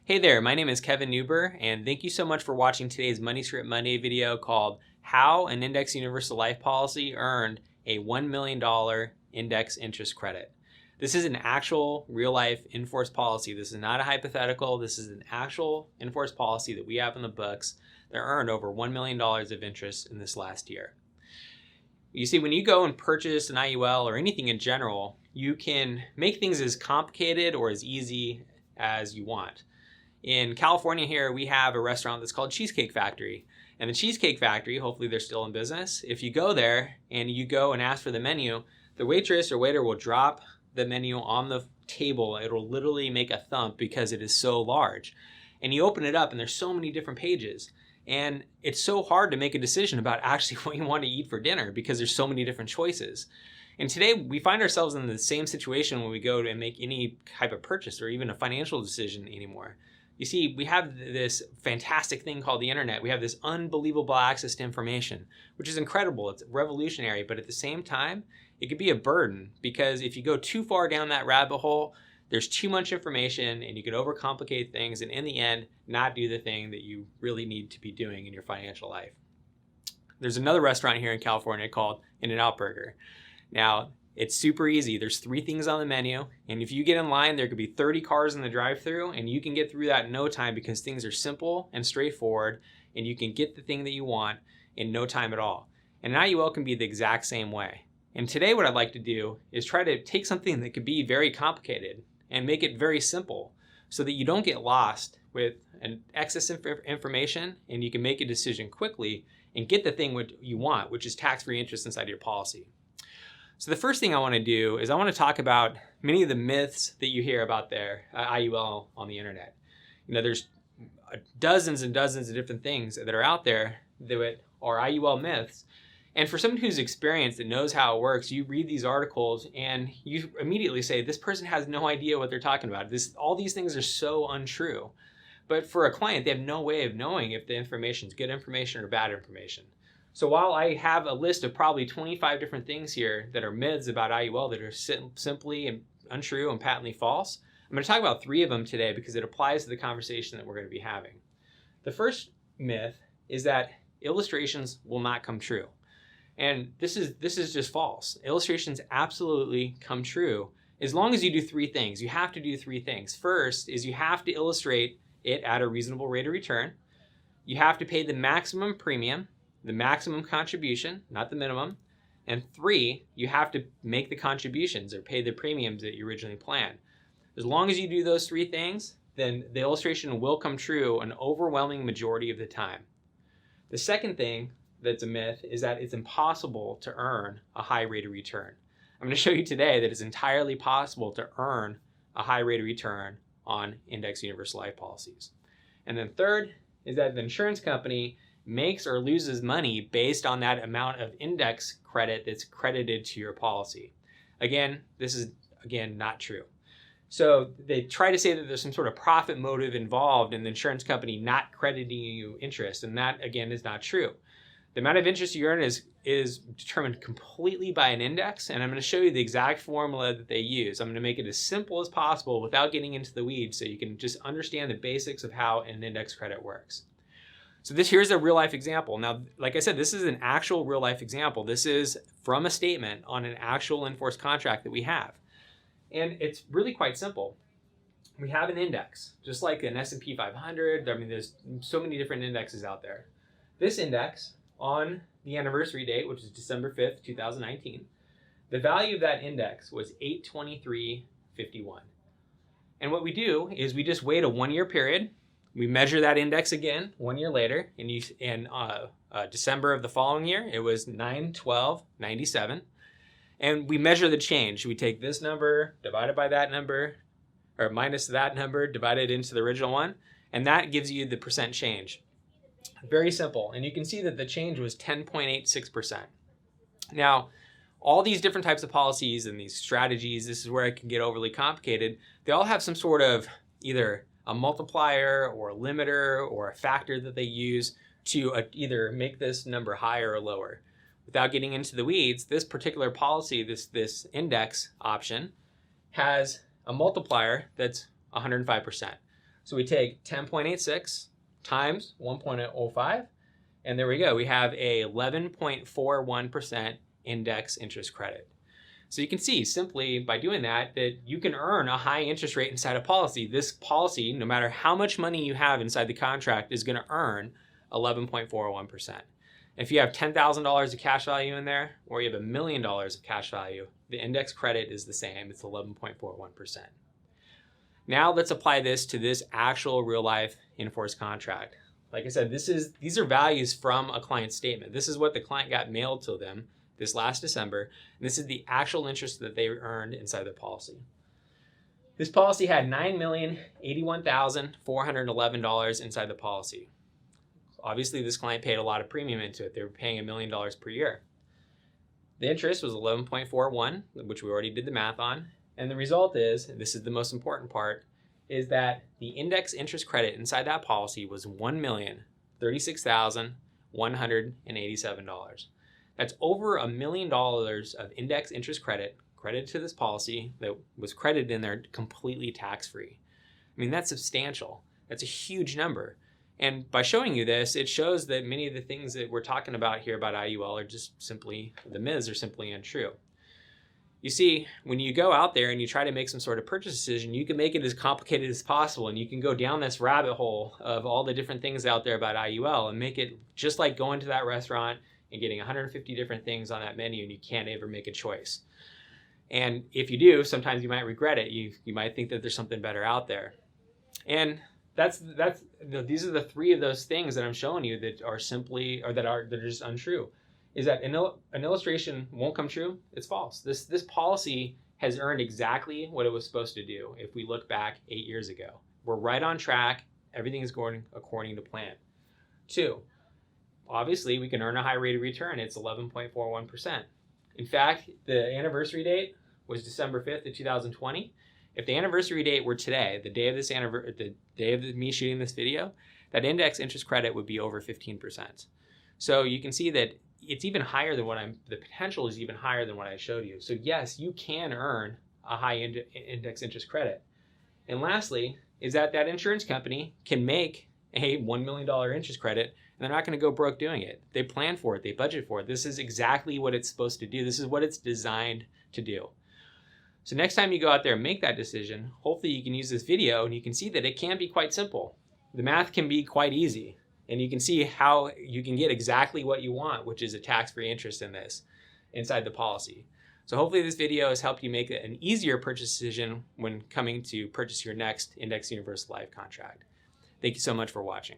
Hey there, my name is Kevin Newber, and thank you so much for watching today's Money Script Monday video called How an Index Universal Life Policy Earned a $1 million Index Interest Credit. This is an actual real-life enforced policy. This is not a hypothetical. This is an actual enforced policy that we have in the books that earned over $1 million of interest in this last year. You see, when you go and purchase an IUL or anything in general, you can make things as complicated or as easy as you want. In California here, we have a restaurant that's called Cheesecake Factory. And the Cheesecake Factory, hopefully they're still in business, if you go there and you go and ask for the menu, the waitress or waiter will drop the menu on the table. It'll literally make a thump because it is so large. And you open it up and there's so many different pages. And it's so hard to make a decision about actually what you want to eat for dinner because there's so many different choices. And today we find ourselves in the same situation when we go to make any type of purchase or even a financial decision anymore. You see, we have this fantastic thing called the internet. We have this unbelievable access to information, which is incredible. It's revolutionary, but at the same time, it could be a burden because if you go too far down that rabbit hole, there's too much information and you can overcomplicate things and in the end, not do the thing that you really need to be doing in your financial life. There's another restaurant here in California called In-N-Out Burger. Now, it's super easy. There's 3 things on the menu, and if you get in line, there could be 30 cars in the drive-thru, and you can get through that in no time because things are simple and straightforward, and you can get the thing that you want in no time at all. And an IUL can be the exact same way. And today what I'd like to do is try to take something that could be very complicated and make it very simple so that you don't get lost with an excess information and you can make a decision quickly and get the thing what you want, which is tax-free interest inside your policy. So the first thing I want to do is I want to talk about many of the myths that you hear about their IUL on the internet. You know, there's dozens and dozens of different things that are out there that are IUL myths. And for someone who's experienced and knows how it works, you read these articles and you immediately say, this person has no idea what they're talking about. All these things are so untrue. But for a client, they have no way of knowing if the information is good information or bad information. So while I have a list of probably 25 different things here that are myths about IUL that are simply untrue and patently false, I'm going to talk about 3 of them today because it applies to the conversation that we're going to be having. The first myth is that illustrations will not come true. And this is just false. Illustrations absolutely come true as long as you do 3 things. You have to do 3 things. First is you have to illustrate it at a reasonable rate of return. You have to pay the maximum premium, the maximum contribution, not the minimum. And 3, you have to make the contributions or pay the premiums that you originally planned. As long as you do those 3 things, then the illustration will come true an overwhelming majority of the time. The second thing that's a myth is that it's impossible to earn a high rate of return. I'm going to show you today that it's entirely possible to earn a high rate of return on index universal life policies. And then third is that the insurance company makes or loses money based on that amount of index credit that's credited to your policy. Again, this is not true. So they try to say that there's some sort of profit motive involved in the insurance company not crediting you interest, and that again is not true. The amount of interest you earn is determined completely by an index, and I'm going to show you the exact formula that they use. I'm going to make it as simple as possible without getting into the weeds so you can just understand the basics of how an index credit works. So here's a real life example. Now, like I said, this is an actual real life example. This is from a statement on an actual enforced contract that we have. And it's really quite simple. We have an index, just like an S&P 500. I mean, there's so many different indexes out there. This index, on the anniversary date, which is December 5th, 2019, the value of that index was $823.51. And what we do is we just wait a 1-year period. We measure that index again 1 year later. In December of the following year, it was $912.97. And we measure the change. We take this number, divide it by that number, or minus that number, divide it into the original one, and that gives you the percent change. Very simple. And you can see that the change was 10.86%. Now, all these different types of policies and these strategies, this is where it can get overly complicated. They all have some sort of either a multiplier or a limiter or a factor that they use to either make this number higher or lower. Without getting into the weeds, this particular policy, this index option, has a multiplier that's 105%. So we take 10.86 times 1.05, and there we go. We have a 11.41% index interest credit. So you can see simply by doing that you can earn a high interest rate inside a policy. This policy, no matter how much money you have inside the contract, is going to earn 11.41%. If you have $10,000 of cash value in there, or you have $1 million of cash value, the index credit is the same. It's 11.41%. Now let's apply this to this actual real life in-force contract. Like I said, these are values from a client statement. This is what the client got mailed to them this last December, and this is the actual interest that they earned inside their policy. This policy had $9,081,411 inside the policy. Obviously, this client paid a lot of premium into it. They were paying $1 million per year. The interest was 11.41, which we already did the math on, and the result is, and this is the most important part, is that the index interest credit inside that policy was $1,036,187. That's over $1 million of index interest credit credited to this policy that was credited in there completely tax-free. I mean, that's substantial. That's a huge number. And by showing you this, it shows that many of the things that we're talking about here about IUL are just simply, the myths are simply untrue. You see, when you go out there and you try to make some sort of purchase decision, you can make it as complicated as possible, and you can go down this rabbit hole of all the different things out there about IUL and make it just like going to that restaurant and getting 150 different things on that menu, and you can't ever make a choice. And if you do, sometimes you might regret it. You might think that there's something better out there. And these are the three of those things that I'm showing you that are simply, or that are just untrue. Is that an illustration won't come true? It's false. This policy has earned exactly what it was supposed to do if we look back 8 years ago. We're right on track. Everything is going according to plan. 2, obviously we can earn a high rate of return. It's 11.41%. In fact, the anniversary date was December 5th of 2020. If the anniversary date were today, the day of me shooting this video, that index interest credit would be over 15%. So you can see that it's even higher than the potential is even higher than what I showed you. So yes, you can earn a high index interest credit. And lastly, is that insurance company can make a $1 million interest credit, and they're not going to go broke doing it. They plan for it. They budget for it. This is exactly what it's supposed to do. This is what it's designed to do. So next time you go out there and make that decision, hopefully you can use this video and you can see that it can be quite simple. The math can be quite easy, and you can see how you can get exactly what you want, which is a tax-free interest in this inside the policy. So hopefully this video has helped you make an easier purchase decision when coming to purchase your next Index Universal Life contract. Thank you so much for watching.